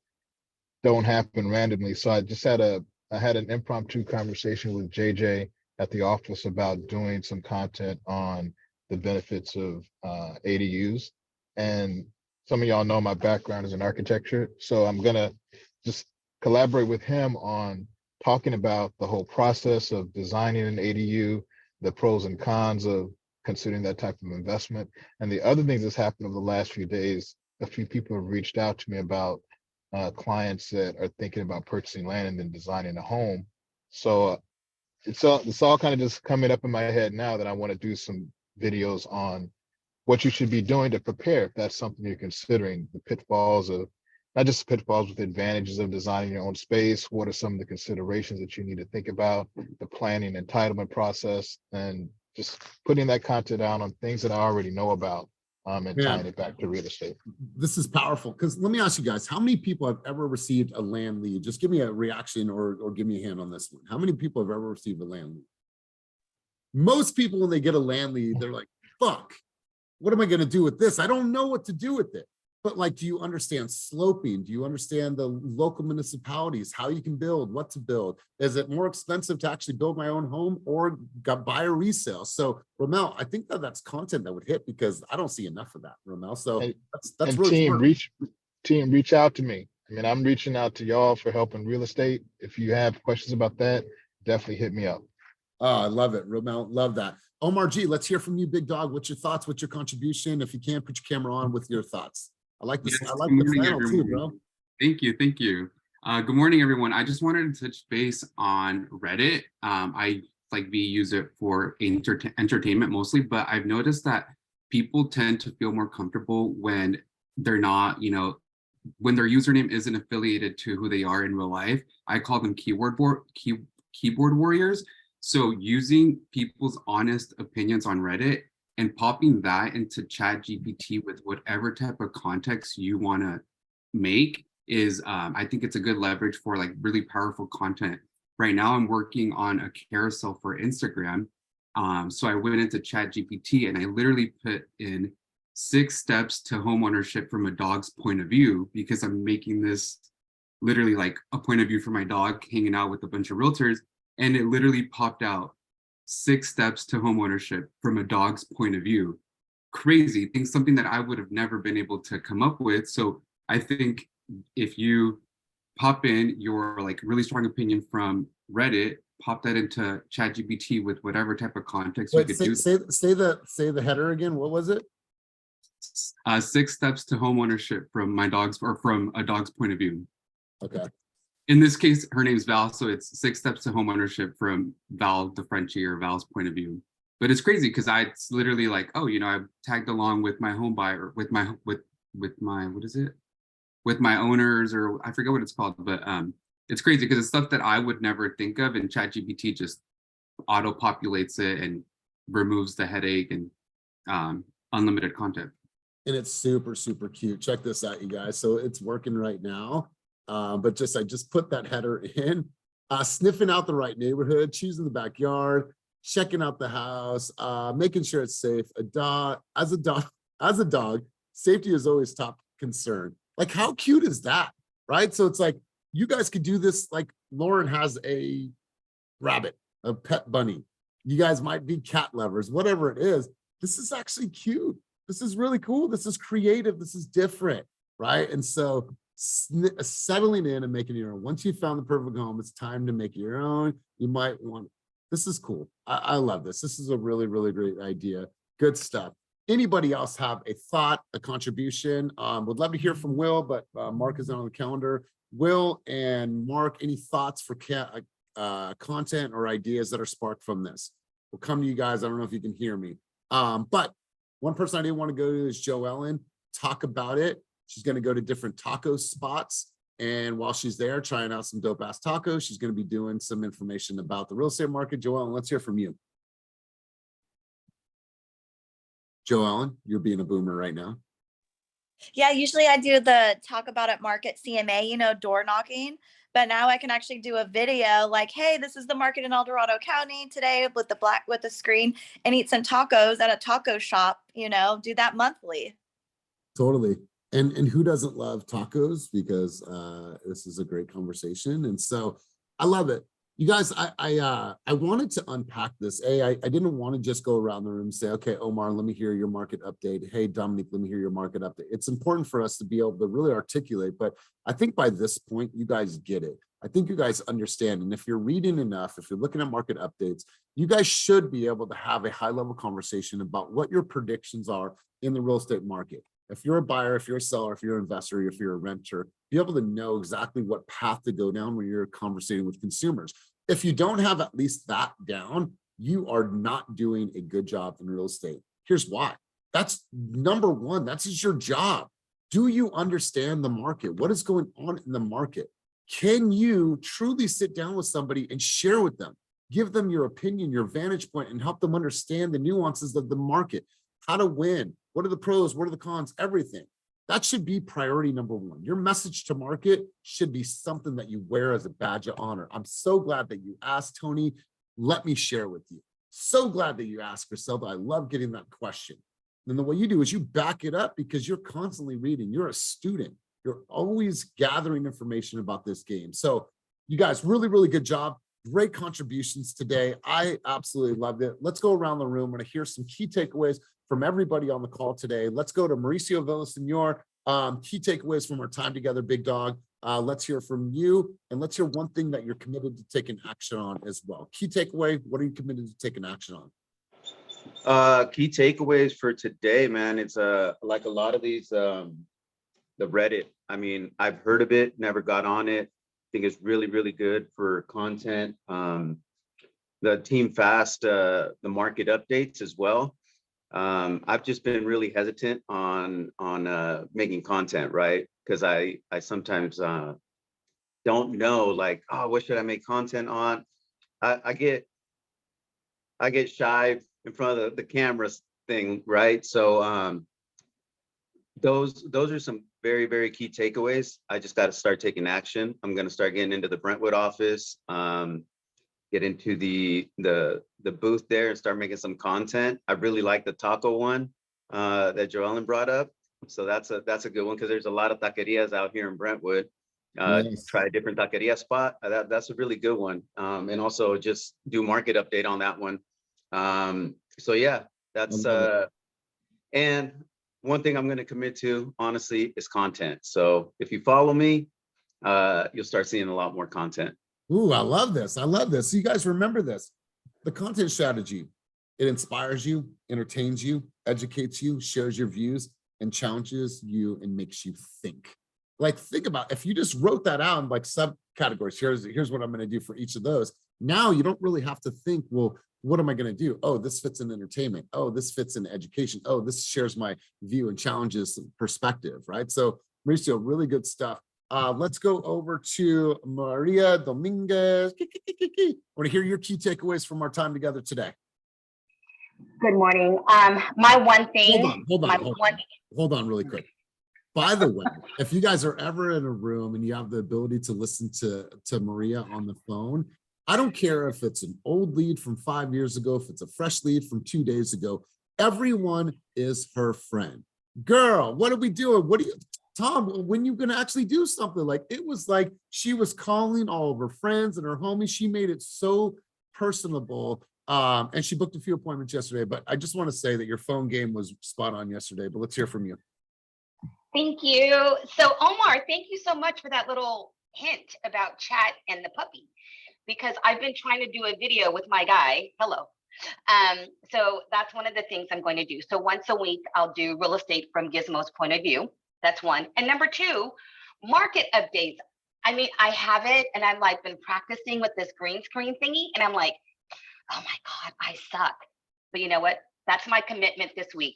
S10: don't happen randomly. So I had an impromptu conversation with JJ at the office about doing some content on the benefits of ADUs. And some of y'all know my background is in architecture, so I'm gonna just collaborate with him on talking about the whole process of designing an ADU, the pros and cons of considering that type of investment. And the other things that's happened over the last few days, a few people have reached out to me about clients that are thinking about purchasing land and then designing a home. So it's all kind of just coming up in my head now that I want to do some videos on what you should be doing to prepare if that's something you're considering, the pitfalls of, not just the pitfalls, but the advantages of designing your own space. What are some of the considerations that you need to think about, the planning and entitlement process, and just putting that content out on things that I already know about, and
S1: Yeah.
S10: tying it back to real estate.
S1: This is powerful because let me ask you guys, how many people have ever received a land lead? Just give me a reaction or give me a hand on this one. How many people have ever received a land lead? Most people, when they get a land lead, they're like, fuck, what am I going to do with this? I don't know what to do with it. But like, do you understand sloping? Do you understand the local municipalities, how you can build, what to build? Is it more expensive to actually build my own home or buy a resale? So Ramel, I think that that's content that would hit because I don't see enough of that, Ramel. So that's
S10: And
S1: really
S10: team, reach out to me. I mean, I'm reaching out to y'all for help in real estate. If you have questions about that, definitely hit me up.
S1: Oh, I love it, Ramel. Love that. Omar G, let's hear from you, big dog. What's your thoughts? What's your contribution? If you can, put your camera on with your thoughts. I like this.
S11: Yes,
S1: I like
S11: good
S1: the
S11: morning,
S1: flannel too,
S11: everyone.
S1: bro.
S11: Thank you. Thank you. Good morning, everyone. I just wanted to touch base on Reddit. I use it for entertainment mostly, but I've noticed that people tend to feel more comfortable when they're not, when their username isn't affiliated to who they are in real life. I call them keyboard warriors. So using people's honest opinions on Reddit and popping that into ChatGPT with whatever type of context you want to make is, I think it's a good leverage for like really powerful content. Right now, I'm working on a carousel for Instagram. So I went into ChatGPT and I literally put in 6 steps to homeownership from a dog's point of view, because I'm making this literally like a point of view for my dog hanging out with a bunch of realtors. And it literally popped out 6 steps to homeownership from a dog's point of view. Crazy, something that I would have never been able to come up with. So I think if you pop in your like really strong opinion from Reddit, pop that into ChatGPT with whatever type of context you could do.
S1: Say the header again. What was it?
S11: 6 steps to homeownership from from a dog's point of view.
S1: Okay.
S11: In this case, her name's Val, so it's 6 steps to homeownership from Val the Frenchie, or Val's point of view. But it's crazy because it's literally like, oh, I've tagged along with my home buyer, with my what is it? With my owners, or I forget what it's called, but it's crazy because it's stuff that I would never think of, and ChatGPT just auto populates it and removes the headache and unlimited content.
S1: And it's super, super cute. Check this out, you guys. So it's working right now. But I just put that header in, sniffing out the right neighborhood, choosing the backyard, checking out the house, making sure it's safe. As a dog, safety is always top concern. Like, how cute is that? Right? So it's like, you guys could do this. Like, Lauren has a rabbit, a pet bunny. You guys might be cat lovers, whatever it is. This is actually cute. This is really cool. This is creative. This is different. Right? And so settling in and making your own. Once you found the perfect home, it's time to make your own. You might want, this is cool. I love this. This is a really, really great idea. Good stuff. Anybody else have a thought, a contribution? Would love to hear from Will, but Mark is not on the calendar. Will and Mark, any thoughts for content or ideas that are sparked from this? We'll come to you guys. I don't know if you can hear me. But one person I didn't want to go to is Joellen. Talk about it. She's going to go to different taco spots. And while she's there trying out some dope ass tacos, she's going to be doing some information about the real estate market. Joellen, let's hear from you. Joellen, you're being a boomer right now.
S12: Yeah, usually I do the talk about it market CMA, door knocking. But now I can actually do a video like, hey, this is the market in El Dorado County today with the screen, and eat some tacos at a taco shop, do that monthly.
S1: Totally. And who doesn't love tacos? Because this is a great conversation. And so I love it. You guys, I wanted to unpack this. I didn't want to just go around the room and say, okay, Omar, let me hear your market update. Hey, Dominique, let me hear your market update. It's important for us to be able to really articulate, but I think by this point, you guys get it. I think you guys understand. And if you're reading enough, if you're looking at market updates, you guys should be able to have a high level conversation about what your predictions are in the real estate market. If you're a buyer, if you're a seller, if you're an investor, if you're a renter, be able to know exactly what path to go down when you're conversating with consumers. If you don't have at least that down, you are not doing a good job in real estate. Here's why. That's number one. That's just your job. Do you understand the market? What is going on in the market? Can you truly sit down with somebody and share with them? Give them your opinion, your vantage point, and help them understand the nuances of the market, how to win, what are the pros, what are the cons, everything. That should be priority number one. Your message to market should be something that you wear as a badge of honor. I'm so glad that you asked, Tony. Let me share with you. So glad that you asked, Griselda. I love getting that question. And then what you do is you back it up because you're constantly reading. You're a student. You're always gathering information about this game. So you guys, really, really good job. Great contributions today. I absolutely loved it. Let's go around the room. I'm going to hear some key takeaways from everybody on the call today. Let's go to Mauricio Villasenor. Key takeaways from our time together, big dog. Let's hear from you, and let's hear one thing that you're committed to taking action on as well. Key takeaway, what are you committed to taking action on?
S13: Key takeaways for today, man. It's like a lot of these, the Reddit. I mean, I've heard of it, never got on it. I think it's really, really good for content. The Team Fast, the market updates as well. I've just been really hesitant on making content, right? Because I sometimes don't know, like, oh, what should I make content on? I get shy in front of the camera thing, right? So those are some very, very key takeaways. I just got to start taking action. I'm going to start getting into the Brentwood office, get into the booth there and start making some content. I really like the taco one that Joellen brought up. So that's a good one because there's a lot of taquerias out here in Brentwood.
S1: Nice.
S13: Try a different taqueria spot. That's a really good one. And also just do market update on that one. So yeah, that's and one thing I'm going to commit to, honestly, is content. So if you follow me, you'll start seeing a lot more content.
S1: Ooh, I love this. I love this. So you guys remember this. The content strategy, it inspires you, entertains you, educates you, shares your views, and challenges you and makes you think. Like, think about if you just wrote that out in like subcategories. Here's what I'm going to do for each of those. Now you don't really have to think, well, what am I going to do? Oh, this fits in entertainment. Oh, this fits in education. Oh, this shares my view and challenges and perspective, right? So Mauricio, really good stuff. Let's go over to Maria Dominguez. I want to hear your key takeaways from our time together today.
S14: Good morning. My one thing.
S1: Hold on really quick. By the way, if you guys are ever in a room and you have the ability to listen to Maria on the phone, I don't care if it's an old lead from 5 years ago, if it's a fresh lead from 2 days ago, everyone is her friend. Girl, what are we doing? Tom, when you gonna actually do something? Like, it was like she was calling all of her friends and her homies. She made it so personable. And she booked a few appointments yesterday, but I just want to say that your phone game was spot on yesterday, but let's hear from you.
S14: Thank you. So Omar, thank you so much for that little hint about Chat and the puppy, because I've been trying to do a video with my guy. Hello. So that's one of the things I'm going to do. So once a week, I'll do real estate from Gizmo's point of view. That's one. And number two, market updates. I mean, I have it and I'm like been practicing with this green screen thingy and I'm like, oh my God, I suck. But you know what? That's my commitment this week.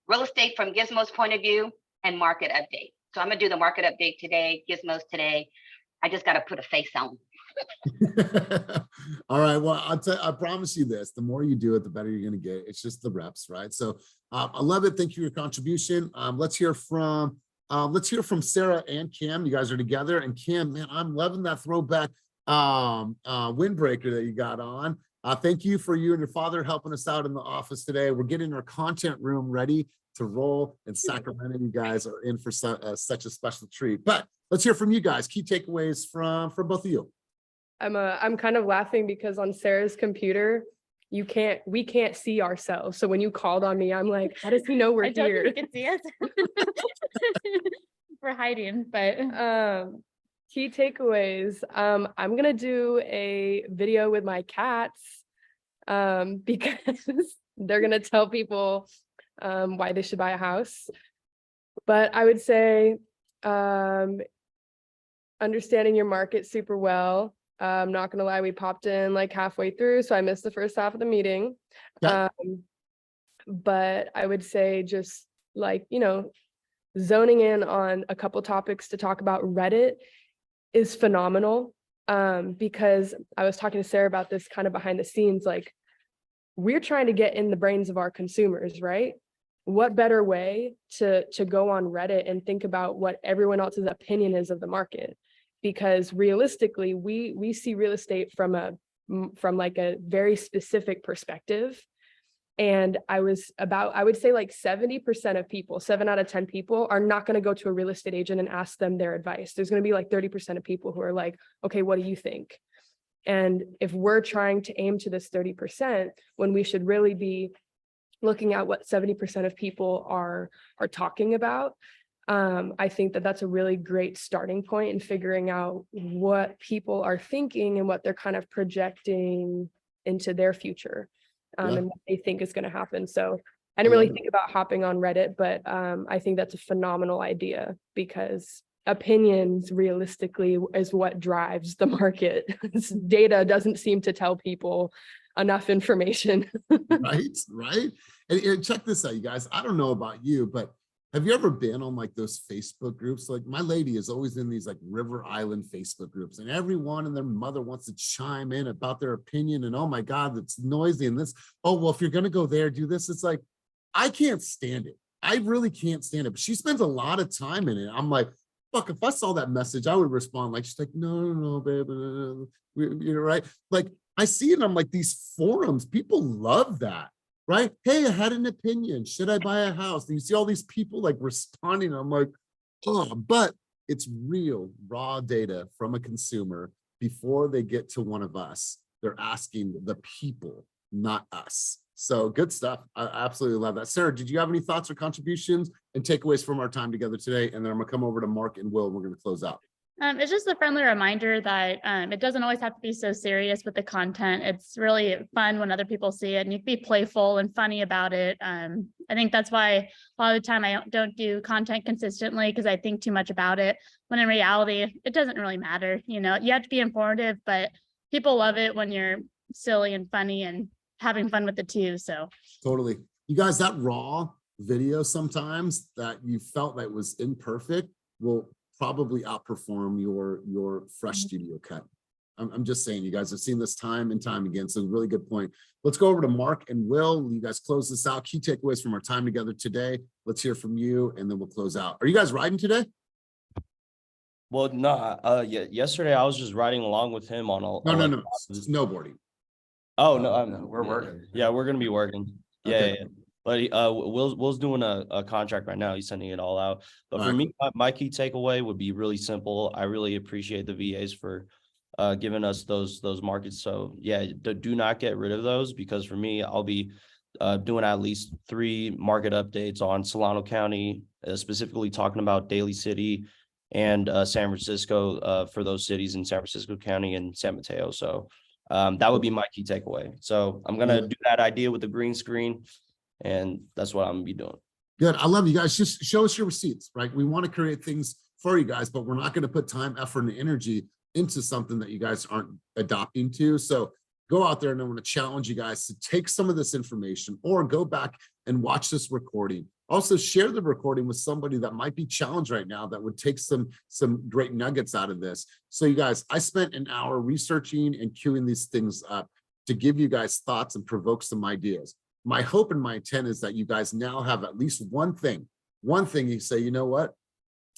S14: Real estate from Gizmo's point of view and market update. So I'm gonna do the market update today, Gizmo's today. I just gotta put a face on.
S1: All right, well, I promise you this, the more you do it, the better you're gonna get. It's just the reps, right? So I love it. Thank you for your contribution. Let's hear from Sarah and Cam. You guys are together, and Cam, man, I'm loving that throwback windbreaker that you got on. Thank you for you and your father helping us out in the office today. We're getting our content room ready to roll in Sacramento. You guys are in for such a special treat. But let's hear from you guys. Key takeaways from both of you.
S15: I'm kind of laughing because on Sarah's computer, we can't see ourselves. So when you called on me, I'm like, how does he know we're
S16: I told you
S15: here?
S16: you could see us. We're hiding, but
S15: Key takeaways. I'm gonna do a video with my cats because they're gonna tell people why they should buy a house. But I would say understanding your market super well. I'm not gonna lie, we popped in like halfway through, so I missed the first half of the meeting.
S1: Okay.
S15: But I would say just like, zoning in on a couple topics to talk about. Reddit is phenomenal because I was talking to Sarah about this kind of behind the scenes, like we're trying to get in the brains of our consumers, right? What better way to go on Reddit and think about what everyone else's opinion is of the market? Because realistically, we see real estate from like a very specific perspective. And I would say like 70% of people, 7 out of 10 people are not going to go to a real estate agent and ask them their advice. There's going to be like 30% of people who are like, okay, what do you think? And if we're trying to aim to this 30%, when we should really be looking at what 70% of people are talking about, I think that that's a really great starting point in figuring out what people are thinking and what they're kind of projecting into their future. And what they think is going to happen. So I didn't really think about hopping on Reddit, but I think that's a phenomenal idea because opinions realistically is what drives the market. Data doesn't seem to tell people enough information.
S1: Right. And check this out, you guys. I don't know about you, but have you ever been on like those Facebook groups? Like my lady is always in these like River Island Facebook groups, and everyone and their mother wants to chime in about their opinion. And oh my God, it's noisy and this. Oh, well, if you're going to go there, do this. It's like, I can't stand it. I really can't stand it. But she spends a lot of time in it. I'm like, fuck, if I saw that message, I would respond like, she's like, no, babe. You're right. Like I see it. I'm like, these forums, people love that. Right? Hey, I had an opinion. Should I buy a house? And you see all these people like responding. I'm like, oh, but it's real raw data from a consumer before they get to one of us. They're asking the people, not us. So good stuff. I absolutely love that. Sarah, did you have any thoughts or contributions and takeaways from our time together today? And then I'm gonna come over to Mark and Will, and we're gonna close out.
S16: It's just a friendly reminder that it doesn't always have to be so serious with the content. It's really fun when other people see it, and you can be playful and funny about it. I think that's why a lot of the time I don't do content consistently because I think too much about it, when in reality, it doesn't really matter. You have to be informative, but people love it when you're silly and funny and having fun with it too. So
S1: Totally. You guys, that raw video sometimes that you felt that was imperfect will probably outperform your fresh studio cut. I'm just saying, you guys have seen this time and time again. So really good point. Let's go over to Mark and Will. You guys close this out. Key takeaways from our time together today. Let's hear from you and then we'll close out. Are you guys riding today?
S5: Well, no, yesterday I was just riding along with him on a
S1: No. Snowboarding.
S5: Oh no, we're working. Yeah, we're gonna be working.
S1: Okay.
S5: Yeah. But Will's doing a contract right now. He's sending it all out. But for me, my key takeaway would be really simple. I really appreciate the VAs for giving us those markets. So yeah, do not get rid of those, because for me, I'll be doing at least 3 market updates on Solano County, specifically talking about Daly City and San Francisco for those cities in San Francisco County and San Mateo. So that would be my key takeaway. So I'm gonna do that idea with the green screen. And that's what I'm gonna be doing.
S1: Good. I love you guys. Just show us your receipts, right? We want to create things for you guys, but we're not going to put time, effort, and energy into something that you guys aren't adopting to. So go out there, and I want to challenge you guys to take some of this information or go back and watch this recording. Also share the recording with somebody that might be challenged right now that would take some great nuggets out of this. So you guys, I spent an hour researching and queuing these things up to give you guys thoughts and provoke some ideas. My hope and my intent is that you guys now have at least one thing you say, you know what,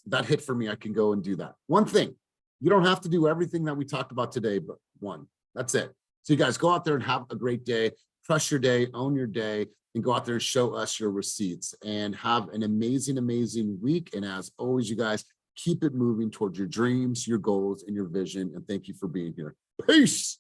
S1: that hit for me, I can go and do that. One thing. You don't have to do everything that we talked about today, but one. That's it. So you guys go out there and have a great day, crush your day, own your day, and go out there and show us your receipts and have an amazing, amazing week. And as always, you guys keep it moving towards your dreams, your goals, and your vision. And thank you for being here. Peace.